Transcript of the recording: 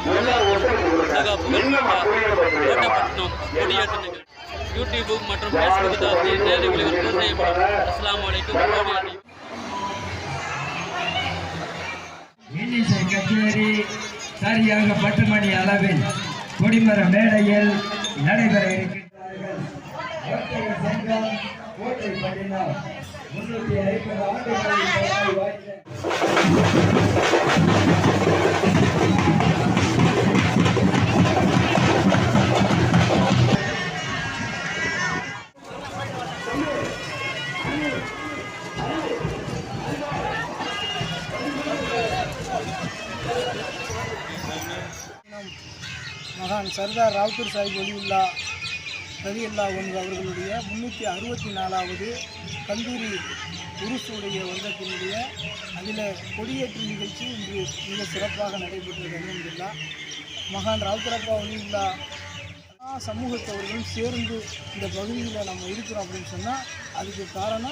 உலக புகழ்பெற்ற கோட்டப்பட்டினம் கொடியேற்ற நிகழ்ச்சி யூடியூப் மற்றும் ஃபேஸ்புக் தளத்தில் நேரடி ஒளிபரப்பு செய்யப்படும். அஸ்ஸலாமு அலைக்கும். இன்னிசை கச்சேரி சரியாக 10 மணி அளவில் கொடிமர மேடையில் நடைபெற இருக்கின்றார்கள். கோட்டை பட்டினம் 350 ஆண்டுகளில் வாய்ந்த மகான் சர்தார் ராவுத்தர் சாஹிப் ரலியல்லா ஒன்று அவர்களுடைய 364வது கந்தூரி உருசுடைய வருடத்தினுடைய அதில் கொடியேற்று நிகழ்ச்சி இன்று மிக சிறப்பாக நடைபெற்றது. அல்ஹம்துலில்லாஹ். மகான் ராவுத்தரப்பா வலியுல்லா சமூகத்தவர்களும் சேர்ந்து இந்த பகுதியில் நம்ம இருக்கிறோம் அப்படின்னு சொன்னால் அதுக்கு காரணம்